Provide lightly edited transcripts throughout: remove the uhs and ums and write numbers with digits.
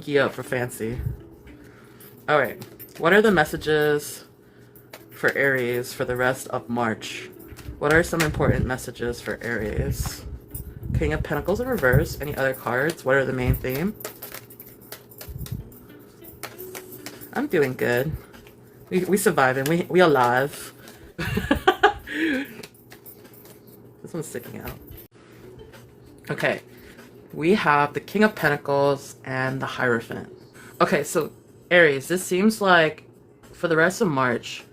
you up for fancy. Alright, what are the messages for Aries for the rest of March? What are some important messages for Aries? King of Pentacles in reverse. Any other cards? What are the main theme? I'm doing good. We surviving. We alive. This one's sticking out. Okay. We have the King of Pentacles and the Hierophant. Okay, so Aries, this seems like for the rest of March,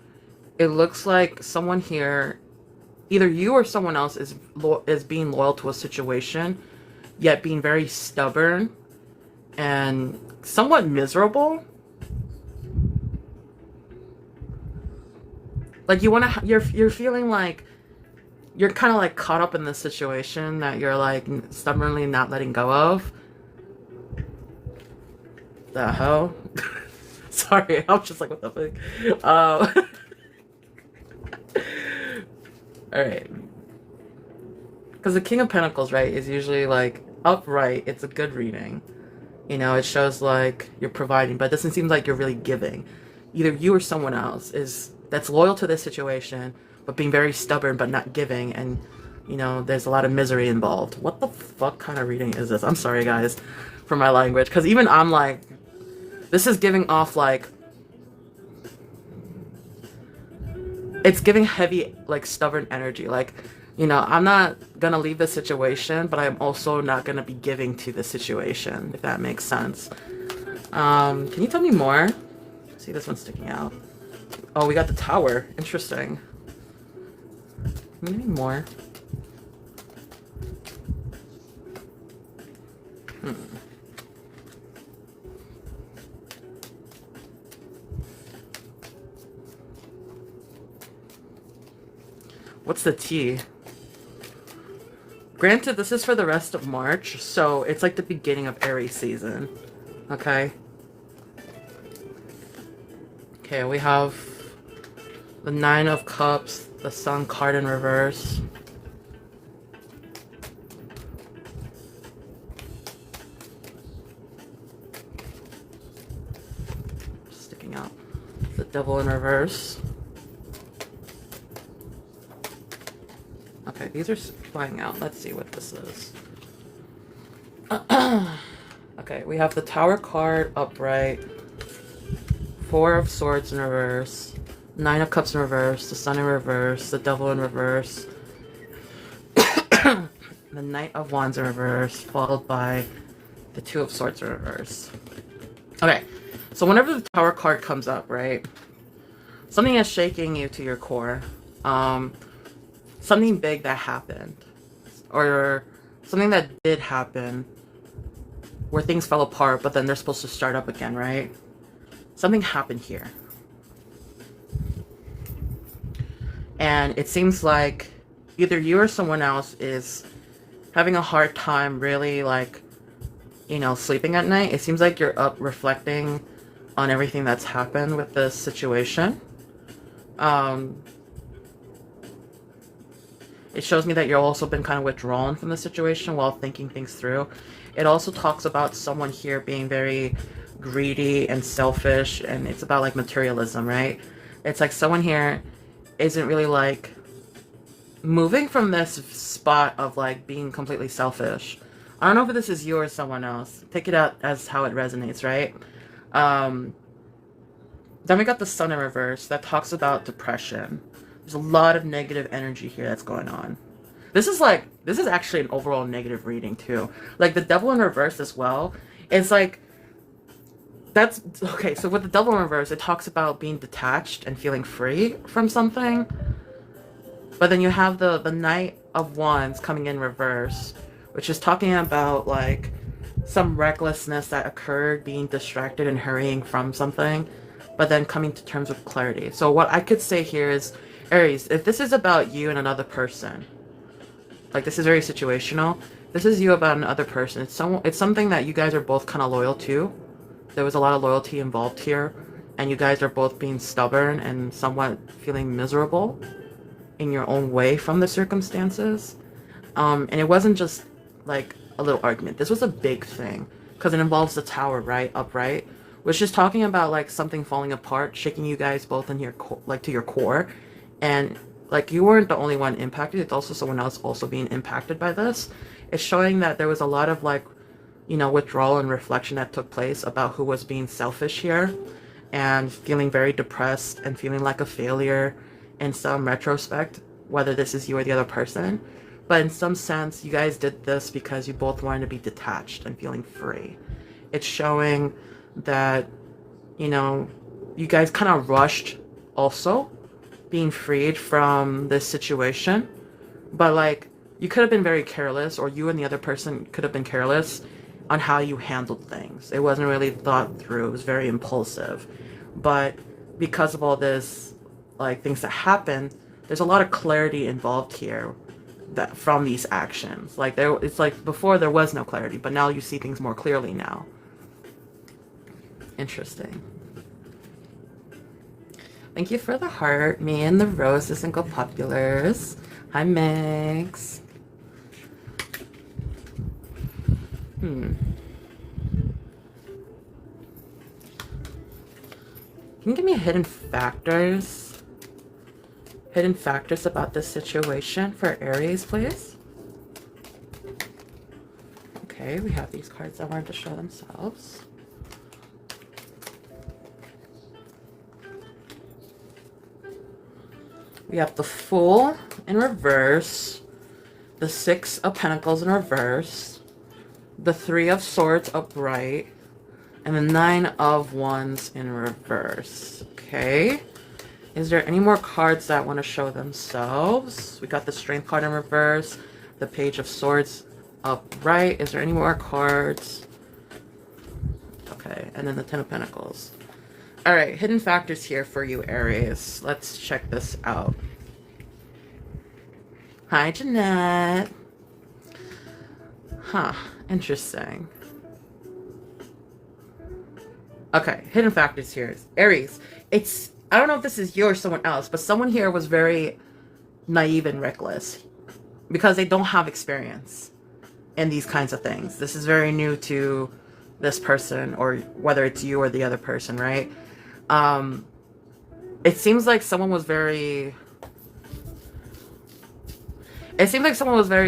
it looks like someone here, either you or someone else, is being loyal to a situation, yet being very stubborn and somewhat miserable. Like you're feeling like you're kind of like caught up in this situation that you're like stubbornly not letting go of. The hell? Sorry, I was just like, what the fuck? Alright. Because the King of Pentacles, right, is usually like upright. It's a good reading. You know, it shows like you're providing, but it doesn't seem like you're really giving. Either you or someone else that's loyal to this situation, but being very stubborn but not giving, and you know, there's a lot of misery involved. What the fuck kind of reading is this? I'm sorry guys for my language, because even I'm like, this is giving off like, it's giving heavy like stubborn energy. Like, you know, I'm not gonna leave the situation, but I'm also not gonna be giving to the situation, if that makes sense. Can you tell me more? See, this one's sticking out. Oh, we got the Tower. Interesting. Maybe more. What's the tea? Granted, this is for the rest of March, so it's like the beginning of Aries season. Okay? Okay, we have the Nine of Cups, the Sun card in reverse. Sticking out. The Devil in reverse. Okay, these are flying out. Let's see what this is. Okay, we have the Tower card upright. Four of Swords in reverse. Nine of Cups in reverse. The Sun in reverse. The Devil in reverse. The Knight of Wands in reverse. Followed by the Two of Swords in reverse. Okay, so whenever the Tower card comes up, right? Something is shaking you to your core. Something big that happened, or something that did happen where things fell apart, but then they're supposed to start up again, right? Something happened here. And it seems like either you or someone else is having a hard time really, like, you know, sleeping at night. It seems like you're up reflecting on everything that's happened with this situation. It shows me that you've also been kind of withdrawn from the situation while thinking things through. It also talks about someone here being very greedy and selfish, and it's about like materialism, right? It's like someone here isn't really like moving from this spot of like being completely selfish. I don't know if this is you or someone else. Take it out as how it resonates, right? Then we got the Sun in reverse that talks about depression. There's a lot of negative energy here that's going on. This is actually an overall negative reading too. Like the Devil in reverse as well. It's like, that's, okay, so with the Devil in reverse, it talks about being detached and feeling free from something. But then you have the Knight of Wands coming in reverse, which is talking about like some recklessness that occurred, being distracted and hurrying from something, but then coming to terms with clarity. So what I could say here is, Aries, if this is about you and another person, like this is very situational, this is you about another person. It's something that you guys are both kind of loyal to. There was a lot of loyalty involved here, and you guys are both being stubborn and somewhat feeling miserable in your own way from the circumstances. And it wasn't just like a little argument. This was a big thing. because it involves the tower, right? Upright. Which is talking about like something falling apart, shaking you guys both in your like to your core. And like you weren't the only one impacted, it's also someone else also being impacted by this. It's showing that there was a lot of like, you know, withdrawal and reflection that took place about who was being selfish here and feeling very depressed and feeling like a failure in some retrospect, whether this is you or the other person. But in some sense, you guys did this because you both wanted to be detached and feeling free. It's showing that, you know, you guys kind of rushed also being freed from this situation. But like, you could have been very careless, or you and the other person could have been careless on how you handled things. It wasn't really thought through. It was very impulsive. But because of all this, like, things that happened, there's a lot of clarity involved here that from these actions. Like, it's like before there was no clarity, but now you see things more clearly now. Interesting. Thank you for the heart. Me and the roses and go populars. Hi, Megs. Can you give me hidden factors? Hidden factors about this situation for Aries, please? Okay, we have these cards that wanted to show themselves. We have the Fool in reverse, the Six of Pentacles in reverse, the Three of Swords upright, and the Nine of Wands in reverse. Okay. Is there any more cards that want to show themselves? We got the Strength card in reverse, the Page of Swords upright. Is there any more cards? Okay. And then the Ten of Pentacles. All right. Hidden factors here for you, Aries. Let's check this out. Hi, Jeanette. Huh. Interesting. Okay, hidden factors here. Aries, I don't know if this is you or someone else, but someone here was very naive and reckless because they don't have experience in these kinds of things. This is very new to this person, or whether it's you or the other person, right? It seems like someone was very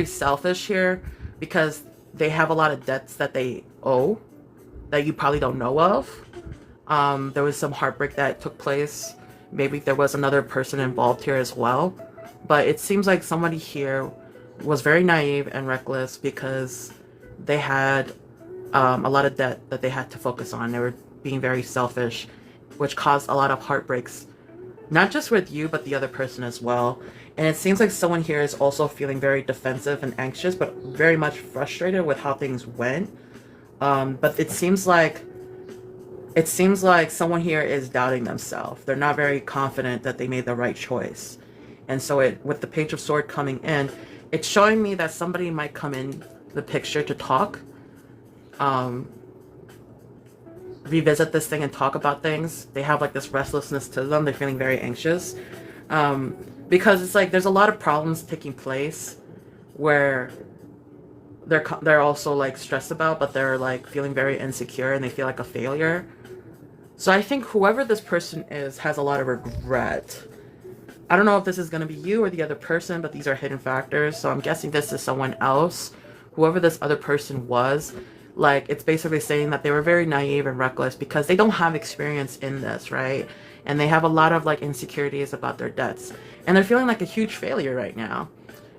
selfish here because they have a lot of debts that they owe that you probably don't know of. There was some heartbreak that took place. Maybe there was another person involved here as well. But it seems like somebody here was very naive and reckless because they had a lot of debt that they had to focus on. They were being very selfish, which caused a lot of heartbreaks, not just with you, but the other person as well. And it seems like someone here is also feeling very defensive and anxious, but very much frustrated with how things went. But it seems like someone here is doubting themselves. They're not very confident that they made the right choice. And so with the Page of Swords coming in, it's showing me that somebody might come in the picture to talk, revisit this thing and talk about things. They have like this restlessness to them. They're feeling very anxious. Because it's like there's a lot of problems taking place where they're also like stressed about, but they're like feeling very insecure and they feel like a failure. So I think whoever this person is has a lot of regret. I don't know if this is going to be you or the other person, but these are hidden factors. So I'm guessing this is someone else. Whoever this other person was, like, it's basically saying that they were very naive and reckless because they don't have experience in this, right? And they have a lot of like insecurities about their debts. And they're feeling like a huge failure right now.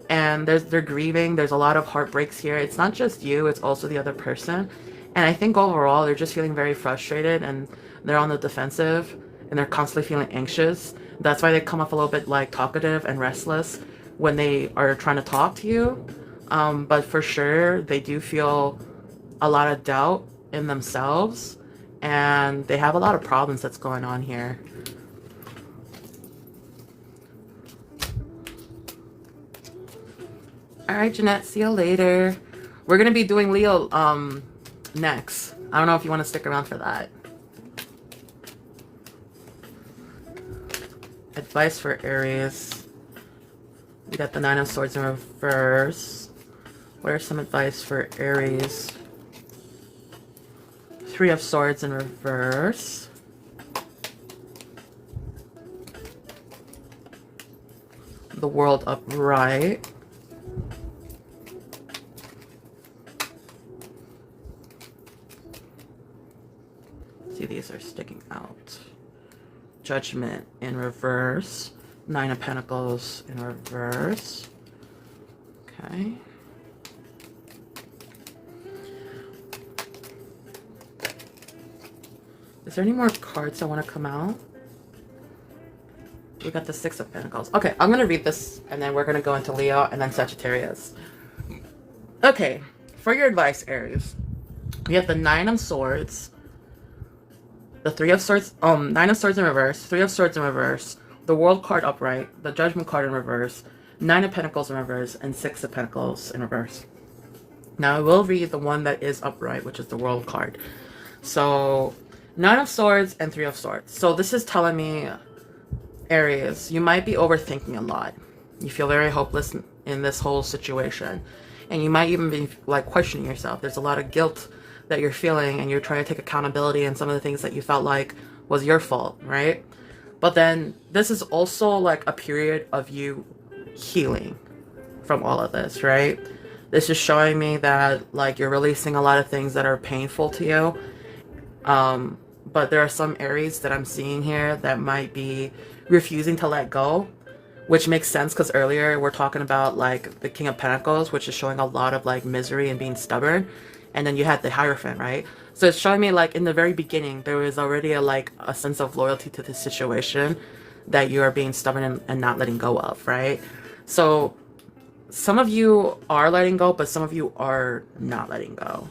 And they're grieving. There's a lot of heartbreaks here. It's not just you, it's also the other person. And I think overall they're just feeling very frustrated and they're on the defensive and they're constantly feeling anxious. That's why they come off a little bit like talkative and restless when they are trying to talk to you. But for sure, they do feel a lot of doubt in themselves and they have a lot of problems that's going on here. All right, Jeanette, see you later. We're going to be doing Leo next. I don't know if you want to stick around for that. Advice for Aries. We got the Nine of Swords in reverse. What are some advice for Aries? Three of Swords in reverse. The World upright. See, these are sticking out. Judgment in reverse. Nine of Pentacles in reverse. Okay. Is there any more cards that want to come out? We got the Six of Pentacles. Okay, I'm going to read this and then we're going to go into Leo and then Sagittarius. Okay, for your advice, Aries, we have the Nine of Swords, the Three of Swords, Nine of Swords in reverse, Three of Swords in reverse, the World card upright, the Judgment card in reverse, Nine of Pentacles in reverse, and Six of Pentacles in reverse. Now I will read the one that is upright, which is the World card. So, Nine of Swords and Three of Swords. So this is telling me, Aries, you might be overthinking a lot. You feel very hopeless in this whole situation. And you might even be like questioning yourself. There's a lot of guilt that you're feeling and you're trying to take accountability in some of the things that you felt like was your fault, right? But then this is also like a period of you healing from all of this, right? This is showing me that like you're releasing a lot of things that are painful to you. But there are some Aries that I'm seeing here that might be refusing to let go, which makes sense because earlier we're talking about like the King of Pentacles, which is showing a lot of like misery and being stubborn. And then you had the Hierophant, right? So it's showing me like in the very beginning, there was already a sense of loyalty to the situation that you are being stubborn and not letting go of, right? So some of you are letting go, but some of you are not letting go.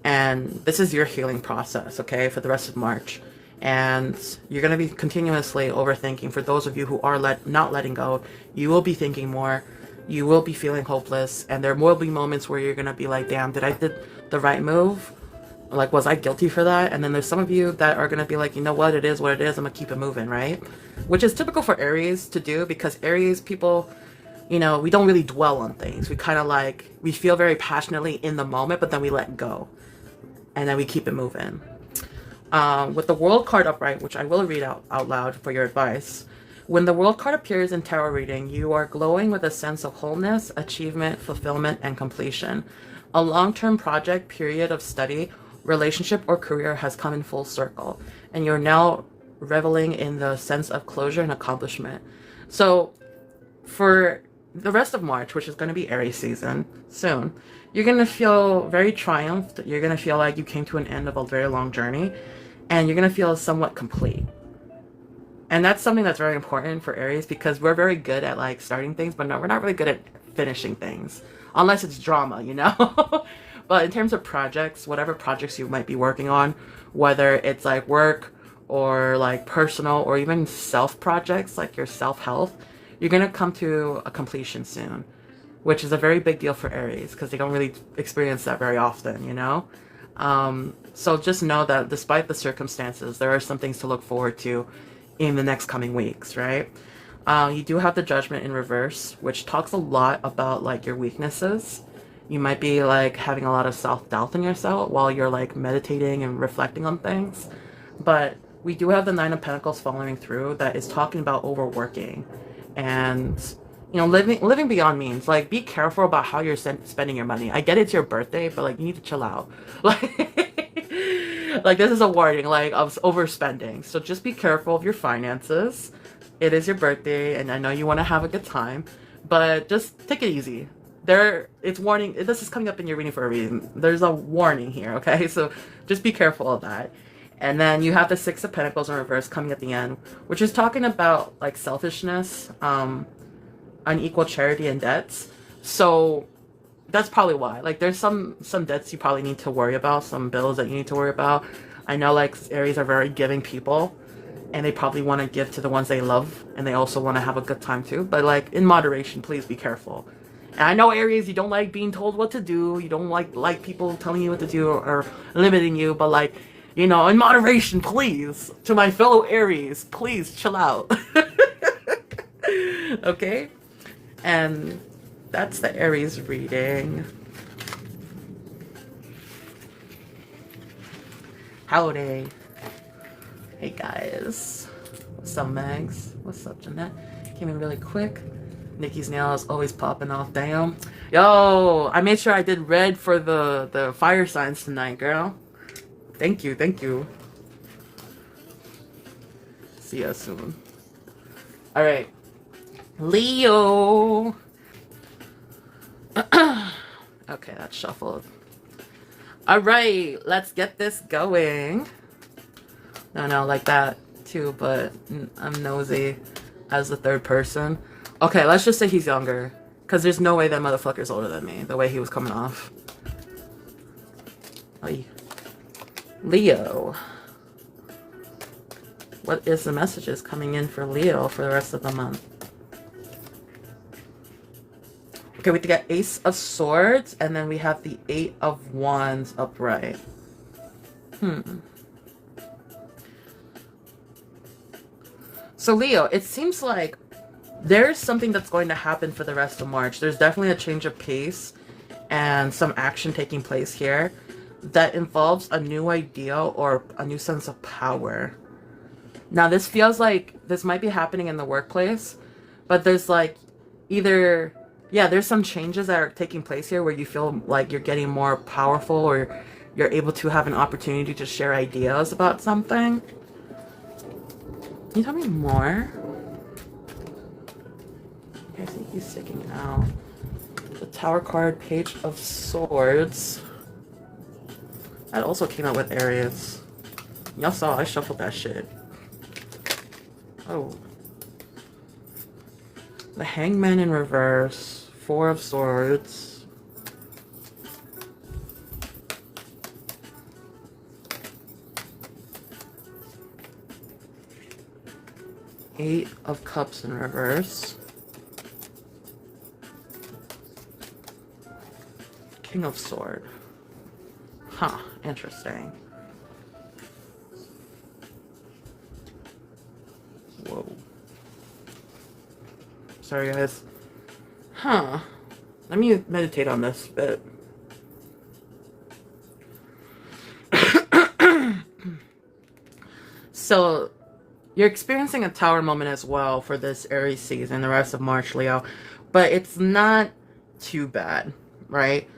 And this is your healing process, okay, for the rest of March. And you're going to be continuously overthinking. For those of you who are not letting go, you will be thinking more. You will be feeling hopeless. And there will be moments where you're going to be like, damn, did I did the right move? Like, was I guilty for that? And then there's some of you that are going to be like, you know what, it is what it is. I'm going to keep it moving, right? Which is typical for Aries to do, because Aries people, you know, we don't really dwell on things. We kind of like, we feel very passionately in the moment, but then we let go. And then we keep it moving. With the World card upright, which I will read out loud for your advice. When the World card appears in tarot reading, you are glowing with a sense of wholeness, achievement, fulfillment, and completion. A long-term project, period of study, relationship, or career has come in full circle. And you're now reveling in the sense of closure and accomplishment. So for the rest of March, which is going to be Aries season soon, you're going to feel very triumphed. You're going to feel like you came to an end of a very long journey, and you're going to feel somewhat complete. And that's something that's very important for Aries, because we're very good at like starting things, but no, we're not really good at finishing things unless it's drama, you know. But in terms of projects, whatever projects you might be working on, whether it's like work or like personal or even self projects, like your self-health, you're going to come to a completion soon, which is a very big deal for Aries because they don't really experience that very often, you know? So just know that despite the circumstances, there are some things to look forward to in the next coming weeks, right? You do have the Judgment in reverse, which talks a lot about like your weaknesses. You might be like having a lot of self-doubt in yourself while you're like meditating and reflecting on things. But we do have the Nine of Pentacles following through that is talking about overworking and, you know, living beyond means. Like, be careful about how you're spending your money. I get it's your birthday, but like you need to chill out. Like this is a warning, like, of overspending. So just be careful of your finances. It is your birthday, and I know you want to have a good time, but just take it easy. It's warning. This is coming up in your reading for a reason. There's a warning here, okay? So just be careful of that. And then you have the Six of Pentacles in reverse coming at the end, which is talking about like selfishness, unequal charity and debts. So that's probably why. Like there's some debts you probably need to worry about, some bills that you need to worry about. I know like Aries are very giving people, and they probably want to give to the ones they love, and they also want to have a good time too. But like in moderation, please be careful. And I know Aries, you don't like being told what to do. You don't like people telling you what to do or limiting you. But like, you know, in moderation, please. To my fellow Aries, please chill out. Okay? And that's the Aries reading. Howdy. Hey guys. What's up, Mags? What's up, Jeanette? Came in really quick. Nikki's nail is always popping off. Damn. Yo, I made sure I did red for the fire signs tonight, girl. Thank you, thank you. See ya soon. Alright. Leo. Okay, that's shuffled. Alright, let's get this going. No, like that too, but I'm nosy as the third person. Okay, let's just say he's younger. Because there's no way that motherfucker's older than me, the way he was coming off. Oy. Leo. What is the messages coming in for Leo for the rest of the month? Okay, we get Ace of Swords, and then we have the Eight of Wands upright. So Leo, it seems like there's something that's going to happen for the rest of March. There's definitely a change of pace and some action taking place here that involves a new idea or a new sense of power. Now, this feels like this might be happening in the workplace, but there's like either, yeah, there's some changes that are taking place here where you feel like you're getting more powerful or you're able to have an opportunity to share ideas about something. Can you tell me more? I think he's sticking out. The Tower card, Page of Swords. That also came out with Aries. Y'all saw I shuffled that shit. Oh. The Hangman in reverse. Four of Swords. Eight of Cups in reverse. King of Sword. Huh, interesting. Whoa. Sorry, guys. Huh. Let me meditate on this bit. So, you're experiencing a tower moment as well for this Aries season, the rest of March, Leo. But it's not too bad, right?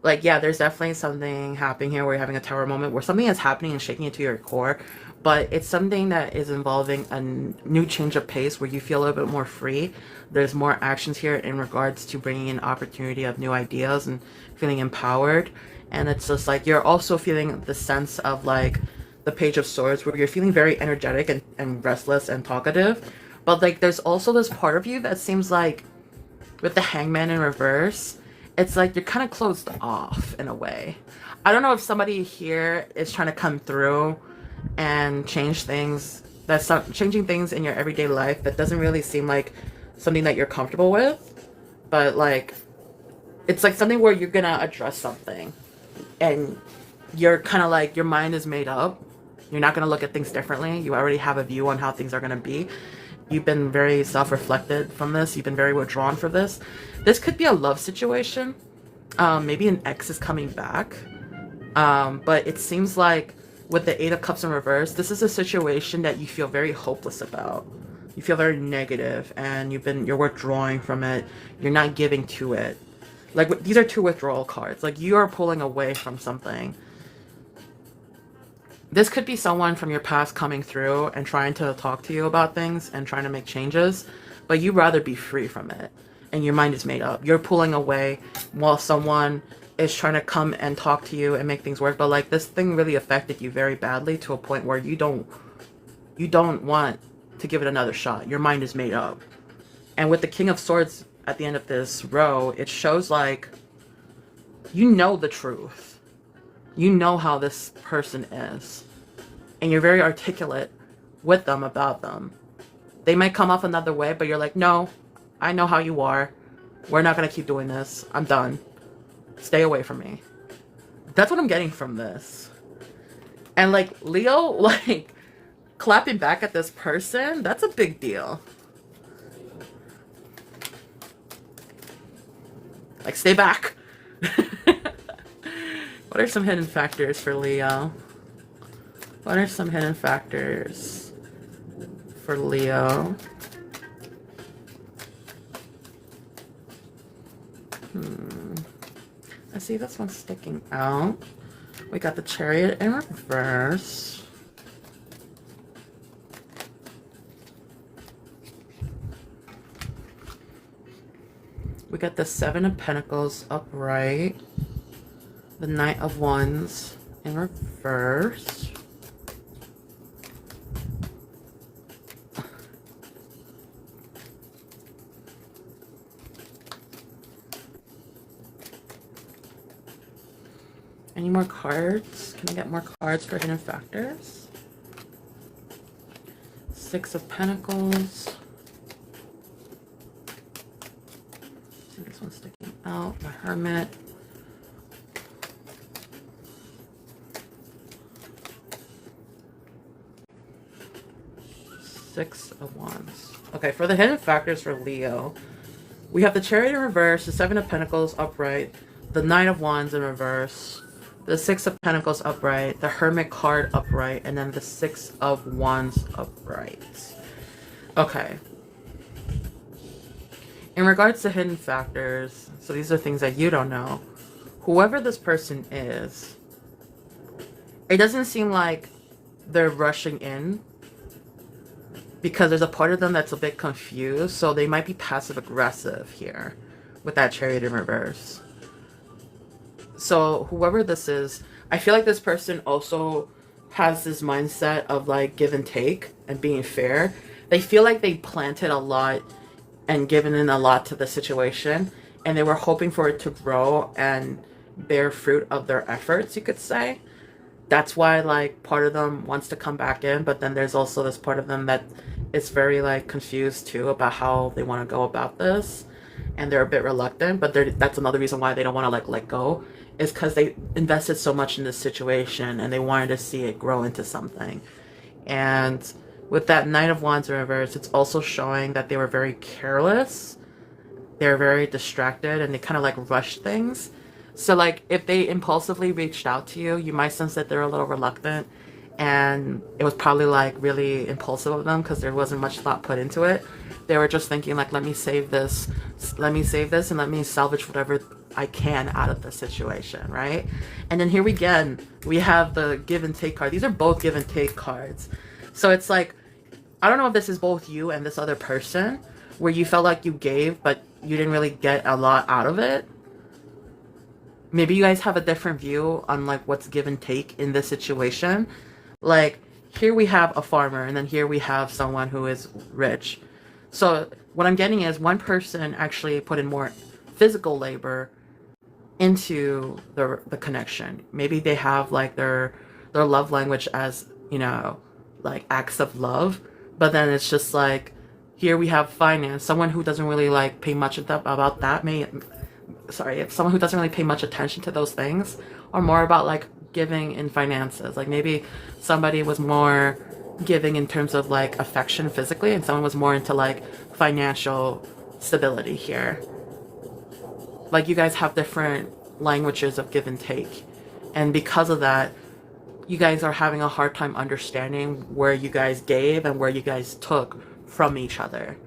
Like, yeah, there's definitely something happening here where you're having a tower moment where something is happening and shaking you to your core. But it's something that is involving a new change of pace where you feel a little bit more free. There's more actions here in regards to bringing in opportunity of new ideas and feeling empowered. And it's just like you're also feeling the sense of like the Page of Swords where you're feeling very energetic and restless and talkative. But like there's also this part of you that seems like with the Hangman in reverse, it's like you're kind of closed off in a way. I don't know if somebody here is trying to come through and change things. That's changing things in your everyday life that doesn't really seem like something that you're comfortable with. But like, it's like something where you're gonna address something. And you're kind of like, your mind is made up. You're not gonna look at things differently. You already have a view on how things are gonna be. You've been very self-reflected from this. You've been very withdrawn for this. This could be a love situation. Maybe an ex is coming back. But it seems like with the Eight of Cups in reverse, this is a situation that you feel very hopeless about. You feel very negative and you're withdrawing from it. You're not giving to it. Like, these are two withdrawal cards. Like, you are pulling away from something. This could be someone from your past coming through and trying to talk to you about things and trying to make changes, but you'd rather be free from it. And your mind is made up. You're pulling away while someone is trying to come and talk to you and make things work. But like, this thing really affected you very badly to a point where you don't want to give it another shot. Your mind is made up. And with the King of Swords at the end of this row, it shows like you know the truth. You know how this person is. And you're very articulate with them about them. They might come off another way, but you're like, no, I know how you are. We're not going to keep doing this. I'm done. Stay away from me. That's what I'm getting from this. And like, Leo, like, clapping back at this person, that's a big deal. Like, stay back. What are some hidden factors for Leo? What are some hidden factors for Leo? I see this one sticking out. We got the Chariot in reverse. We got the Seven of Pentacles upright. The Knight of Wands in reverse. Any more cards? Can I get more cards for hidden factors? Six of Pentacles. See this one sticking out. The Hermit. Six of Wands. Okay, for the hidden factors for Leo, we have the Chariot in reverse, the Seven of Pentacles upright, the Knight of Wands in reverse, the Six of Pentacles upright, the Hermit card upright, and then the Six of Wands upright. Okay. In regards to hidden factors, so these are things that you don't know. Whoever this person is, it doesn't seem like they're rushing in, because there's a part of them that's a bit confused, so they might be passive aggressive here with that Chariot in reverse. So whoever this is, I feel like this person also has this mindset of like give and take and being fair. They feel like they planted a lot and given in a lot to the situation, and they were hoping for it to grow and bear fruit of their efforts, you could say. That's why like part of them wants to come back in, but then there's also this part of them that is very like confused too about how they want to go about this, and they're a bit reluctant. But that's another reason why they don't want to like let go, is because they invested so much in this situation and they wanted to see it grow into something. And with that Knight of Wands in reverse, it's also showing that they were very careless, they're very distracted, and they kind of like rushed things. So like if they impulsively reached out to you, you might sense that they're a little reluctant, and it was probably like really impulsive of them because there wasn't much thought put into it. They were just thinking like, let me save this, and let me salvage whatever I can out of the situation, right? And then here we have the give and take card. These are both give and take cards. So it's like, I don't know if this is both you and this other person, where you felt like you gave, but you didn't really get a lot out of it. Maybe you guys have a different view on like what's give and take in this situation. Like here we have a farmer, and then here we have someone who is rich. So what I'm getting is one person actually put in more physical labor into the connection. Maybe they have like their love language as, you know, like acts of love, but then it's just like here we have finance. Someone who doesn't really like pay much about that if someone who doesn't really pay much attention to those things, or more about like giving in finances. Like maybe somebody was more giving in terms of like affection physically, and someone was more into like financial stability here. Like you guys have different languages of give and take, and because of that, you guys are having a hard time understanding where you guys gave and where you guys took from each other,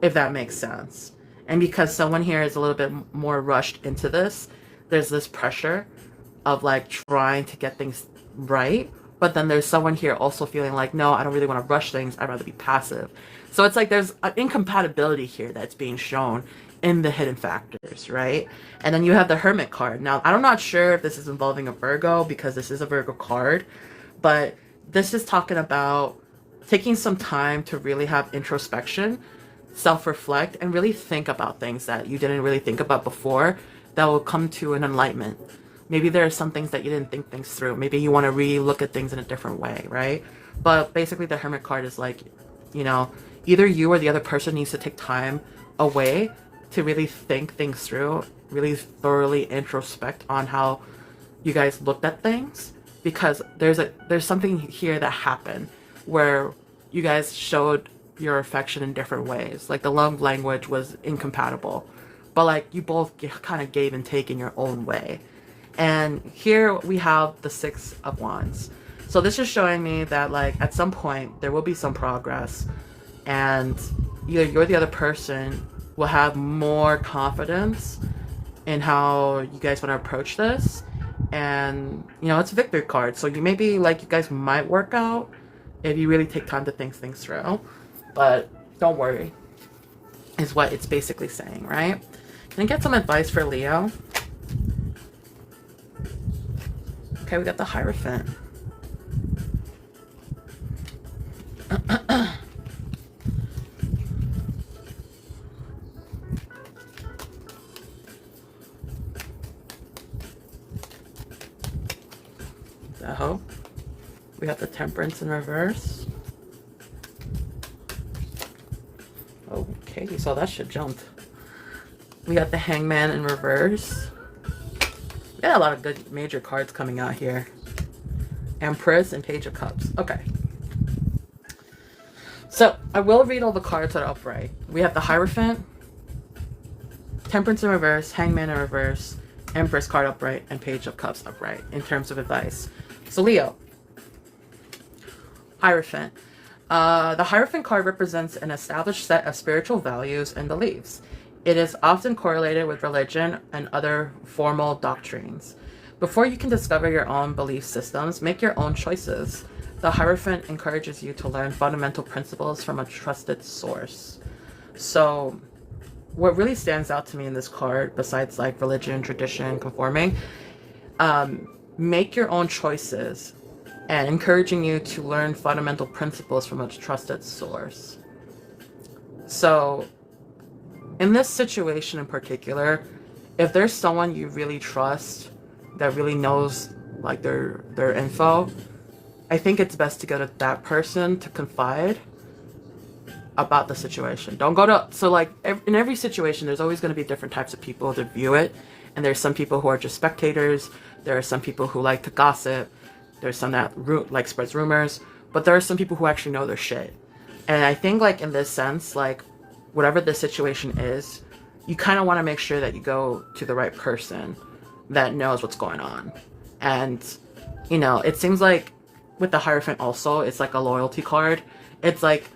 if that makes sense. And because someone here is a little bit more rushed into this, there's this pressure of like trying to get things right. But then there's someone here also feeling like, no, I don't really want to rush things. I'd rather be passive. So it's like there's an incompatibility here that's being shown in the hidden factors, right? And then you have the Hermit card. Now, I'm not sure if this is involving a Virgo, because this is a Virgo card, but this is talking about taking some time to really have introspection, self-reflect, and really think about things that you didn't really think about before that will come to an enlightenment. Maybe there are some things that you didn't think things through. Maybe you want to re-look at things in a different way, right? But basically the Hermit card is like, you know, either you or the other person needs to take time away to really think things through, really thoroughly introspect on how you guys looked at things, because there's something here that happened where you guys showed your affection in different ways. Like the love language was incompatible, but like you both kind of gave and take in your own way. And here we have the Six of Wands. So this is showing me that like at some point there will be some progress, and either you or the other person will have more confidence in how you guys want to approach this. And you know, it's a victory card, so you maybe like you guys might work out if you really take time to think things through. But don't worry, is what it's basically saying, right? Can I get some advice for Leo? Okay, we got the Hierophant. So we have the Temperance in reverse. Okay, you saw that shit jumped. We got the Hangman in reverse. We got a lot of good major cards coming out here. Empress and Page of Cups. Okay. So I will read all the cards that are upright. We have the Hierophant, Temperance in reverse, Hangman in reverse, Empress card upright, and Page of Cups upright in terms of advice. So Leo, Hierophant. The Hierophant card represents an established set of spiritual values and beliefs. It is often correlated with religion and other formal doctrines. Before you can discover your own belief systems, make your own choices. The Hierophant encourages you to learn fundamental principles from a trusted source. So what really stands out to me in this card, besides like religion, tradition, conforming, make your own choices and encouraging you to learn fundamental principles from a trusted source. So in this situation in particular, if there's someone you really trust that really knows like their info, I think it's best to go to that person to confide about the situation. Don't go to, so like in every situation, there's always going to be different types of people to view it. And there's some people who are just spectators. There are some people who like to gossip. There's some that like spreads rumors, but there are some people who actually know their shit. And I think like in this sense, like whatever the situation is, you kind of want to make sure that you go to the right person that knows what's going on. And, you know, it seems like with the Hierophant also, it's like a loyalty card. It's like,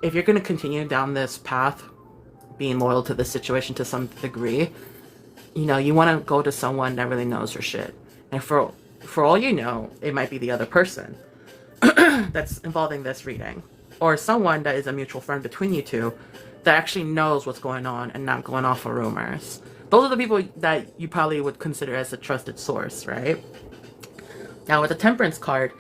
if you're going to continue down this path, being loyal to the situation to some degree, you know, you want to go to someone that really knows your shit. And for all you know, it might be the other person that's involving this reading. Or someone that is a mutual friend between you two that actually knows what's going on and not going off of rumors. Those are the people that you probably would consider as a trusted source, right? Now with the Temperance card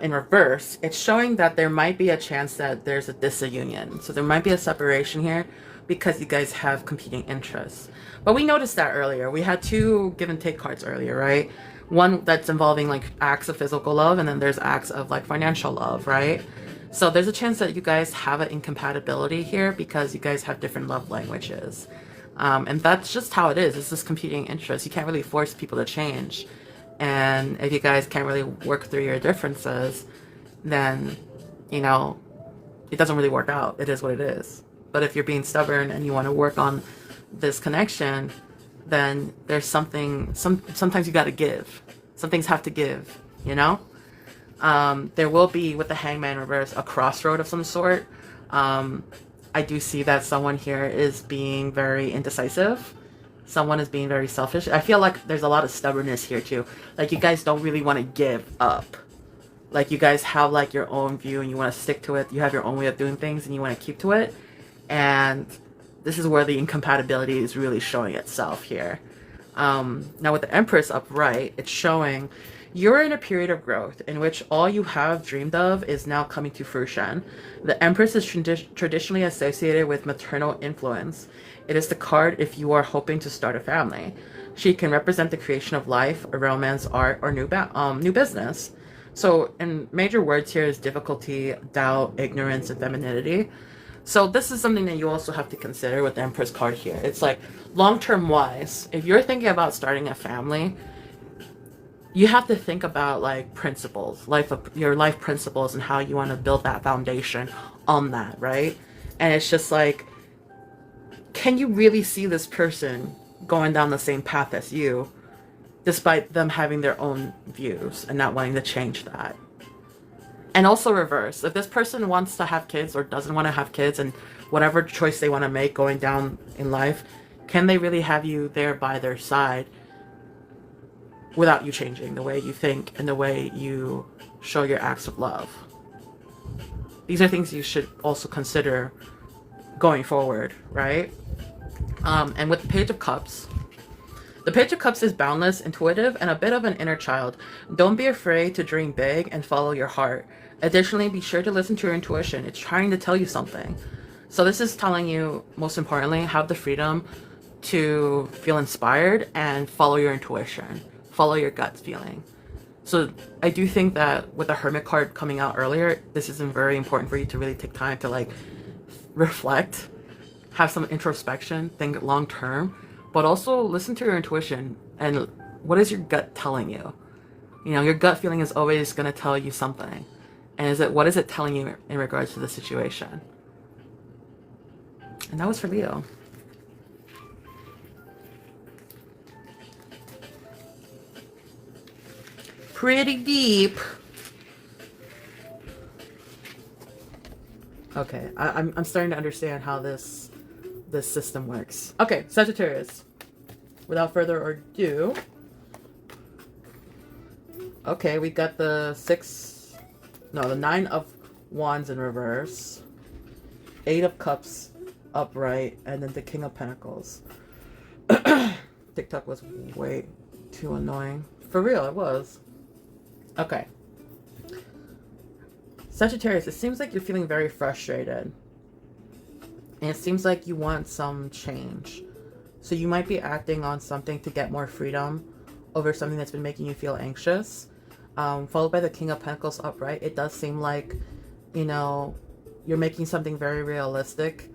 in reverse, it's showing that there might be a chance that there's a disunion. So there might be a separation here because you guys have competing interests. But we noticed that earlier. We had two give and take cards earlier, right? One that's involving like acts of physical love, and then there's acts of like financial love, right? So there's a chance that you guys have an incompatibility here because you guys have different love languages. And that's just how it is. It's just competing interests. You can't really force people to change. And if you guys can't really work through your differences, then, you know, it doesn't really work out. It is what it is. But if you're being stubborn and you want to work on this connection, then there's something, sometimes you got to give. Some things have to give, you know? There will be, with the Hangman reverse, a crossroad of some sort. I do see that someone here is being very indecisive. Someone is being very selfish. I feel like there's a lot of stubbornness here too. Like you guys don't really want to give up. Like you guys have like your own view and you want to stick to it. You have your own way of doing things and you want to keep to it. And this is where the incompatibility is really showing itself here. Now with the Empress upright, it's showing you're in a period of growth in which all you have dreamed of is now coming to fruition. The Empress is traditionally associated with maternal influence. It is the card if you are hoping to start a family. She can represent the creation of life, a romance, art, or new business. So in major words here is difficulty, doubt, ignorance, and femininity. So this is something that you also have to consider with the Empress card here. It's like long-term wise, if you're thinking about starting a family, you have to think about like principles, your life principles, and how you want to build that foundation on that, right? And it's just like, can you really see this person going down the same path as you, despite them having their own views and not wanting to change that? And also reverse. If this person wants to have kids or doesn't want to have kids, and whatever choice they want to make going down in life, can they really have you there by their side without you changing the way you think and the way you show your acts of love? These are things you should also consider going forward, right? And with the Page of Cups, the Page of Cups is boundless, intuitive, and a bit of an inner child. Don't be afraid to dream big and follow your heart. Additionally, be sure to listen to your intuition. It's trying to tell you something. So this is telling you, most importantly, have the freedom to feel inspired and follow your intuition. Follow your gut feeling. So I do think that with the Hermit card coming out earlier, this is very important for you to really take time to like reflect, have some introspection, think long term, but also listen to your intuition and what is your gut telling you? You know, your gut feeling is always going to tell you something. And what is it telling you in regards to the situation? And that was for Leo. Pretty deep. Okay, I'm starting to understand how this system works. Okay, Sagittarius. Without further ado. Okay, we got the the 9 of Wands in reverse. 8 of Cups upright, and then the King of Pentacles. TikTok was way too annoying. For real, it was. Okay. Sagittarius, it seems like you're feeling very frustrated. And it seems like you want some change. So you might be acting on something to get more freedom over something that's been making you feel anxious. Followed by the King of Pentacles upright. It does seem like, you know, you're making something very realistic.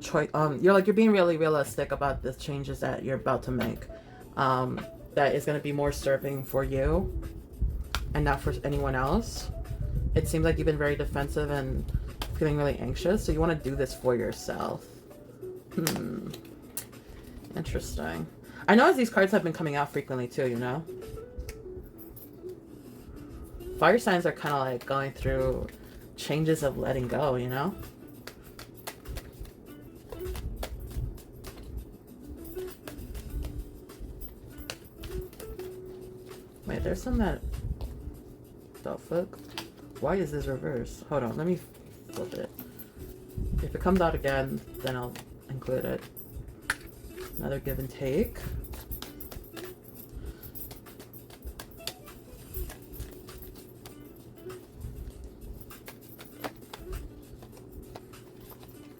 You're being really realistic about the changes that you're about to make. That is going to be more serving for you and not for anyone else. It seems like you've been very defensive and feeling really anxious, so you want to do this for yourself. Interesting. I know these cards have been coming out frequently too, you know? Fire signs are kind of like going through changes of letting go, you know? Wait, there's some that... The fuck? Why is this reverse? Hold on, let me flip it. If it comes out again, then I'll include it. Another give and take.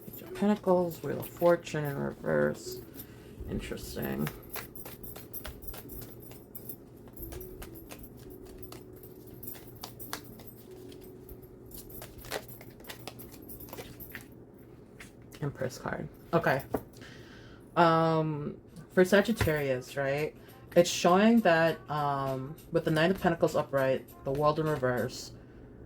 Page of Pentacles, Wheel of Fortune in reverse. Interesting. Empress card. Okay. For Sagittarius, right? It's showing that with the 9 of Pentacles upright, the World in reverse,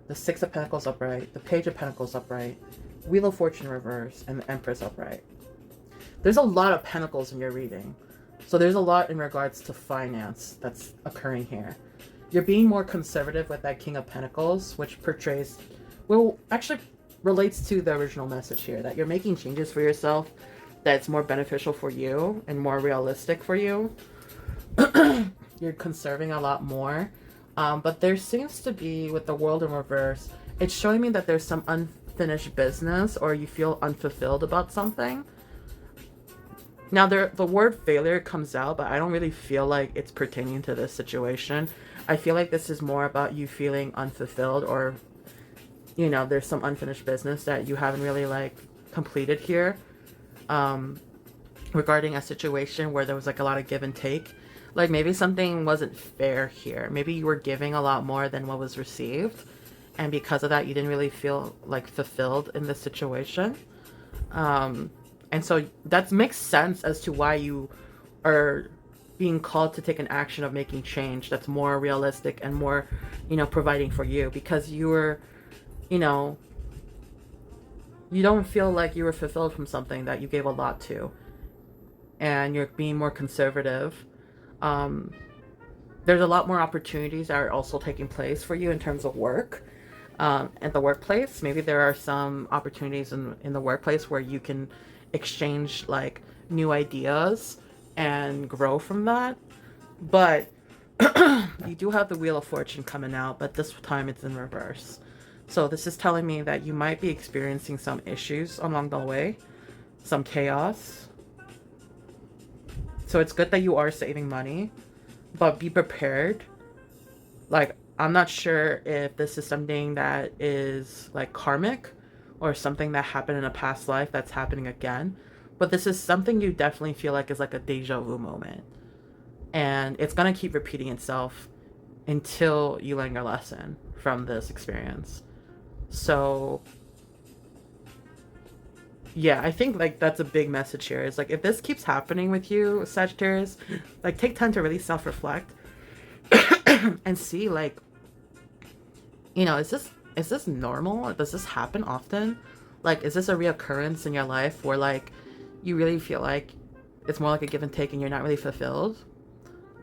the 6 of Pentacles upright, the Page of Pentacles upright, Wheel of Fortune reverse, and the Empress upright. There's a lot of Pentacles in your reading. So there's a lot in regards to finance that's occurring here. You're being more conservative with that King of Pentacles, which portrays, well, actually relates to the original message here, that you're making changes for yourself that's more beneficial for you and more realistic for you. You're conserving a lot more. But there seems to be, with the World in reverse, it's showing me that there's some unfinished business or you feel unfulfilled about something. Now, the word failure comes out, but I don't really feel like it's pertaining to this situation. I feel like this is more about you feeling unfulfilled, or, you know, there's some unfinished business that you haven't really, like, completed here. Regarding a situation where there was, like, a lot of give and take. Like, maybe something wasn't fair here. Maybe you were giving a lot more than what was received. And because of that, you didn't really feel, like, fulfilled in this situation. And so that makes sense as to why you are being called to take an action of making change that's more realistic and more, you know, providing for you. Because you were, you know, you don't feel like you were fulfilled from something that you gave a lot to. And you're being more conservative. There's a lot more opportunities that are also taking place for you in terms of work. At the workplace, maybe there are some opportunities in the workplace where you can exchange like new ideas and grow from that. But you do have the Wheel of Fortune coming out, but this time it's in reverse. So this is telling me that you might be experiencing some issues along the way, some chaos. So it's good that you are saving money, but be prepared. Like, I'm not sure if this is something that is like karmic or something that happened in a past life that's happening again, but this is something you definitely feel like is like a deja vu moment. And it's going to keep repeating itself until you learn your lesson from this experience. So yeah, I think like that's a big message here. Is like if this keeps happening with you, Sagittarius, like take time to really self-reflect and see like, you know, is this normal? Does this happen often? Like, is this a reoccurrence in your life where like you really feel like it's more like a give and take and you're not really fulfilled?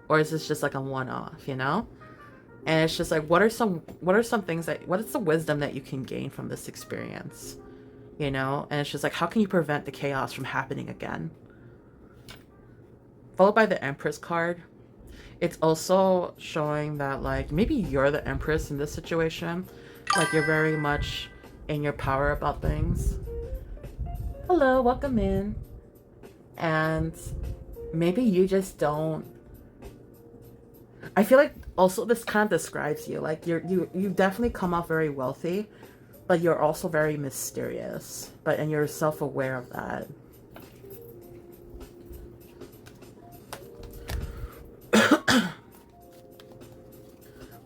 Or is this just like a one-off, you know? And it's just like what are some things that what is the wisdom that you can gain from this experience? You know? And it's just like how can you prevent the chaos from happening again? Followed by the Empress card. It's also showing that like maybe you're the Empress in this situation. Like you're very much in your power about things. Hello, welcome in. And maybe you just don't. I feel like also this kind of describes you. Like you definitely come off very wealthy, but you're also very mysterious. And you're self-aware of that.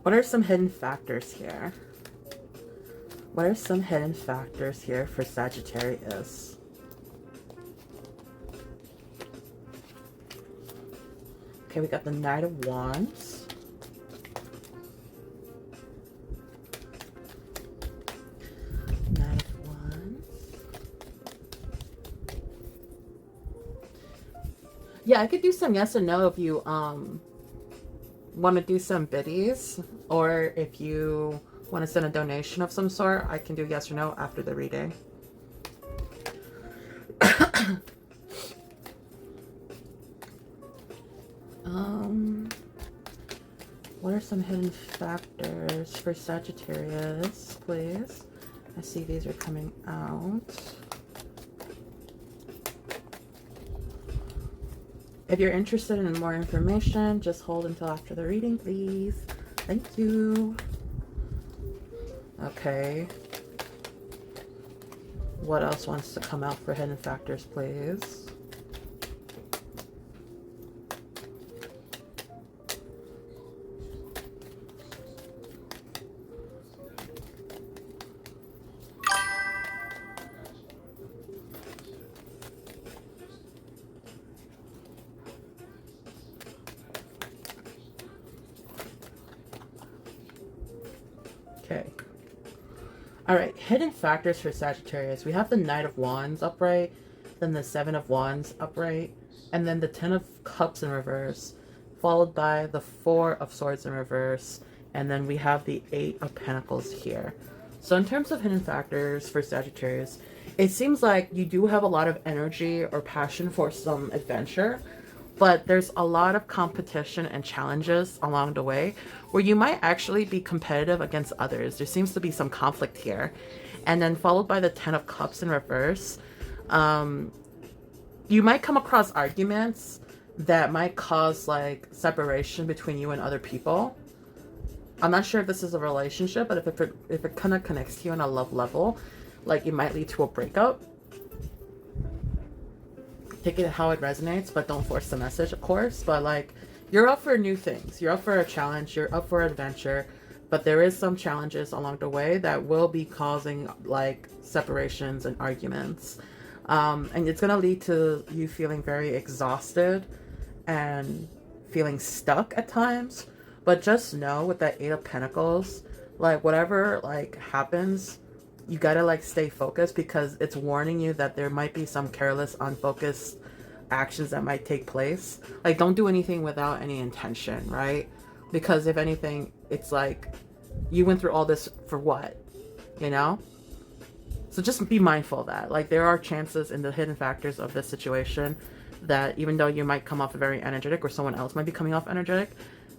What are some hidden factors here? What are some hidden factors here for Sagittarius? Okay, we got the Knight of Wands. Knight of Wands. Yeah, I could do some yes or no if you want to do some biddies, or if you want to send a donation of some sort, I can do yes or no after the reading. What are some hidden factors for Sagittarius, please? I see these are coming out. If you're interested in more information, just hold until after the reading, please. Thank you. Okay. What else wants to come out for hidden factors, please? Okay. All right, hidden factors for Sagittarius. We have the Knight of Wands upright, then the Seven of Wands upright, and then the Ten of Cups in reverse, followed by the Four of Swords in reverse, and then we have the Eight of Pentacles here. So in terms of hidden factors for Sagittarius, it seems like you do have a lot of energy or passion for some adventure, but there's a lot of competition and challenges along the way where you might actually be competitive against others. There seems to be some conflict here. And then followed by the Ten of Cups in reverse. You might come across arguments that might cause like separation between you and other people. I'm not sure if this is a relationship, but if it kind of connects to you on a love level, like it might lead to a breakup. Take it how it resonates, but don't force the message, of course. But like, you're up for new things. You're up for a challenge. You're up for adventure. But there is some challenges along the way that will be causing like separations and arguments. And it's going to lead to you feeling very exhausted and feeling stuck at times. But just know with that Eight of Pentacles, like whatever like happens, you gotta like stay focused because it's warning you that there might be some careless, unfocused actions that might take place. Like don't do anything without any intention, right? Because if anything, it's like you went through all this for what? you know? So just be mindful of that. Like, there are chances in the hidden factors of this situation that even though you might come off very energetic or someone else might be coming off energetic,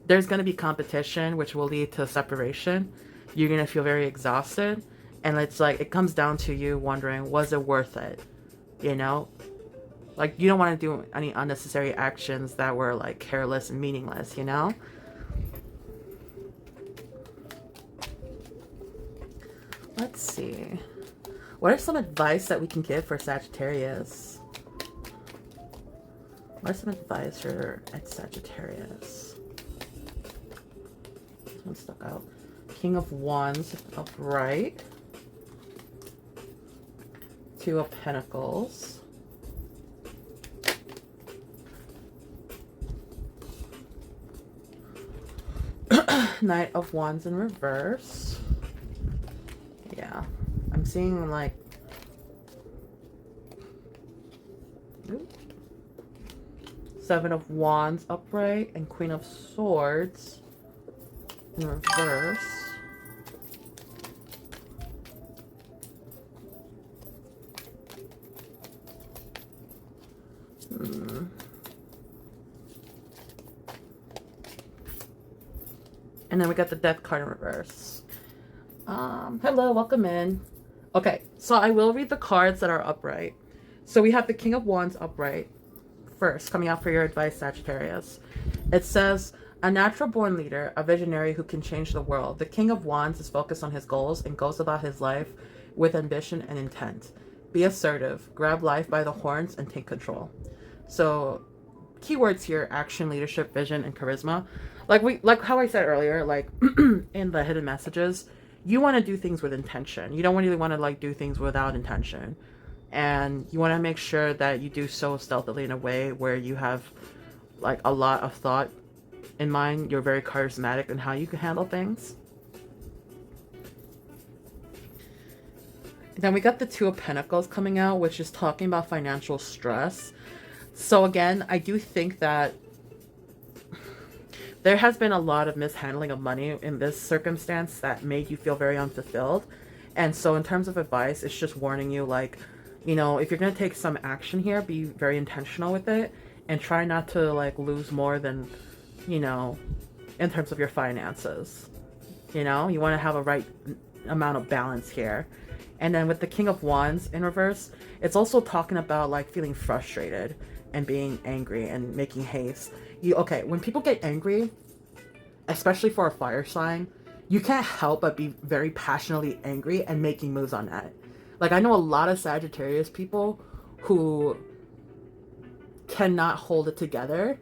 there's going to be competition, which will lead to separation. You're going to feel very exhausted. And it's like, it comes down to you wondering, was it worth it? You know? Like, you don't want to do any unnecessary actions that were, like, careless and meaningless, you know? Let's see. What are some advice that we can give for Sagittarius? What are some advice for Sagittarius? This one stuck out. King of Wands upright. Two of Pentacles. Knight of Wands in reverse. Yeah. I'm seeing like... Ooh. Seven of Wands upright and Queen of Swords in reverse. And then we got the Death card in reverse. Hello, welcome in. Okay, so I will read the cards that are upright. So we have the King of Wands upright first, coming out for your advice, Sagittarius. It says, a natural born leader, a visionary who can change the world. The King of Wands is focused on his goals and goes about his life with ambition and intent. Be assertive, grab life by the horns, and take control. So, keywords here: action, leadership, vision, and charisma. Like how I said earlier, like in the hidden messages, you want to do things with intention. You don't really want to like do things without intention. And you want to make sure that you do so stealthily in a way where you have like a lot of thought in mind. You're very charismatic in how you can handle things. Then we got the Two of Pentacles coming out, which is talking about financial stress. So again, I do think that there has been a lot of mishandling of money in this circumstance that made you feel very unfulfilled. And so in terms of advice, it's just warning you, like, you know, if you're going to take some action here, be very intentional with it and try not to like lose more than, you know, in terms of your finances. You know, you want to have a right amount of balance here. And then with the King of Wands in reverse, it's also talking about like feeling frustrated and being angry and making haste. Okay, when people get angry, especially for a fire sign, you can't help but be very passionately angry and making moves on that. Like, I know a lot of Sagittarius people who cannot hold it together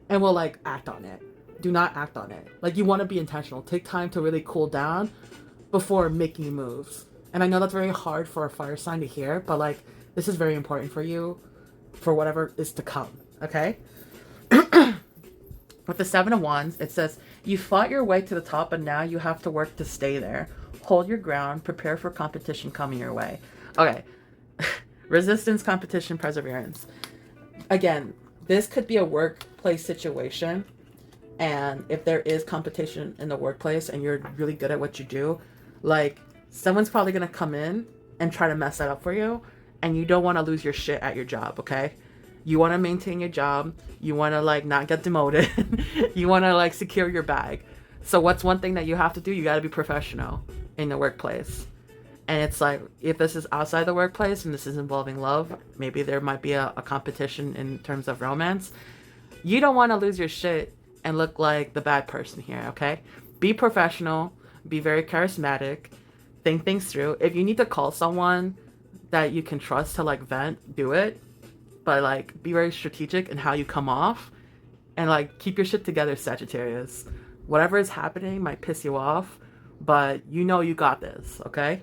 and will like act on it. Do not act on it. Like, you want to be intentional. Take time to really cool down before making moves. And I know that's very hard for a fire sign to hear, but like, this is very important for you for whatever is to come, okay? With the Seven of Wands, it says, you fought your way to the top, and now you have to work to stay there. Hold your ground. Prepare for competition coming your way. Okay. Resistance, competition, perseverance. Again, this could be a workplace situation. And if there is competition in the workplace and you're really good at what you do, like, someone's probably going to come in and try to mess that up for you. And you don't want to lose your shit at your job, okay? You want to maintain your job. You want to like not get demoted. You want to like secure your bag. So what's one thing that you have to do? You got to be professional in the workplace. And it's like, if this is outside the workplace and this is involving love, maybe there might be a competition in terms of romance. You don't want to lose your shit and look like the bad person here, okay? Be professional. Be very charismatic. Think things through. If you need to call someone that you can trust to like vent, do it. But like, be very strategic in how you come off, and like, keep your shit together, Sagittarius. Whatever is happening might piss you off, but you know you got this, okay?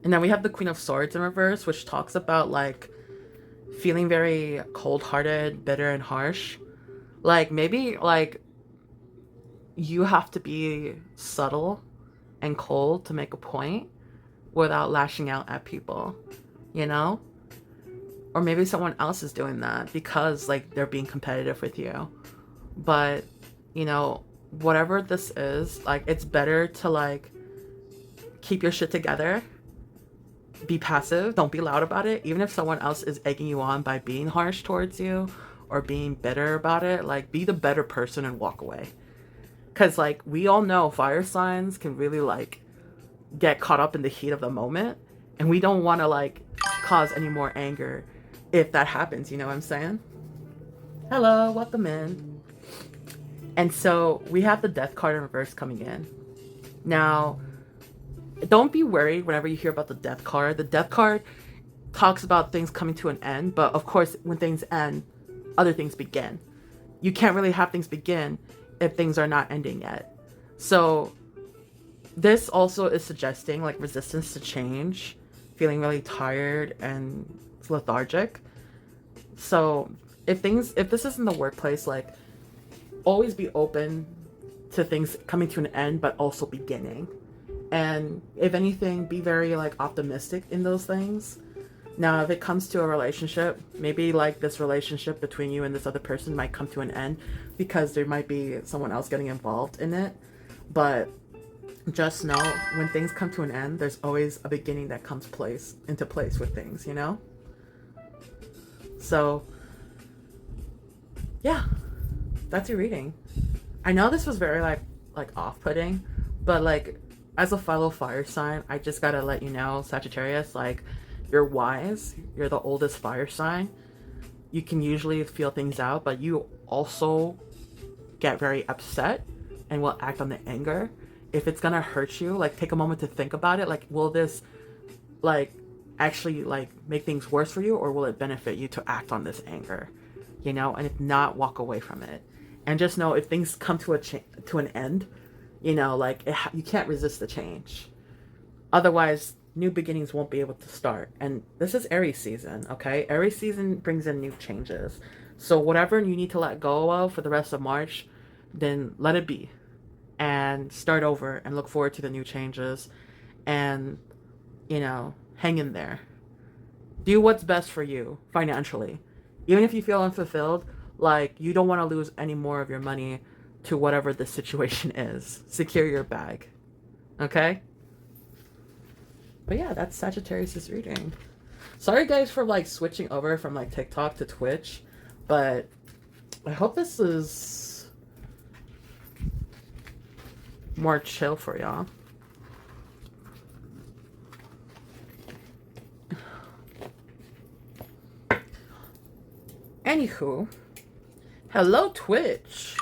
And then we have the Queen of Swords in reverse, which talks about like feeling very cold-hearted, bitter, and harsh. Like, maybe like you have to be subtle and cold to make a point without lashing out at people, you know? Or maybe someone else is doing that because like they're being competitive with you. But, you know, whatever this is, like, it's better to like keep your shit together. Be passive. Don't be loud about it. Even if someone else is egging you on by being harsh towards you or being bitter about it, like, be the better person and walk away. Because, like, we all know fire signs can really, like, get caught up in the heat of the moment. And we don't want to, like, cause any more anger if that happens. You know what I'm saying? Hello, welcome in. And so we have the Death card in reverse coming in. Now, don't be worried whenever you hear about the Death card. The Death card talks about things coming to an end, but of course, when things end, other things begin. You can't really have things begin if things are not ending yet. So this also is suggesting like resistance to change, feeling really tired and lethargic. So if this is in the workplace, like, always be open to things coming to an end, but also beginning. And if anything, be very like optimistic in those things. Now, if it comes to a relationship, maybe like this relationship between you and this other person might come to an end because there might be someone else getting involved in it. But just know when things come to an end, there's always a beginning that comes into place with things, you know? So, yeah, that's your reading. I know this was very like off-putting, but like as a fellow fire sign, I just gotta let you know, Sagittarius, like, you're wise. You're the oldest fire sign. You can usually feel things out, but you also get very upset and will act on the anger. If it's gonna hurt you, like, take a moment to think about it. Like, will this, like, actually, like, make things worse for you, or will it benefit you to act on this anger? You know, and if not, walk away from it. And just know if things come to an end, you know, like, you can't resist the change. Otherwise, new beginnings won't be able to start. And this is Aries season, okay? Aries season brings in new changes. So whatever you need to let go of for the rest of March, then let it be. And start over and look forward to the new changes. And, you know, hang in there. Do what's best for you financially. Even if you feel unfulfilled, like, you don't want to lose any more of your money to whatever the situation is. Secure your bag. Okay? But yeah, that's Sagittarius' reading. Sorry guys for like switching over from like TikTok to Twitch, but I hope this is more chill for y'all. Anywho, hello Twitch.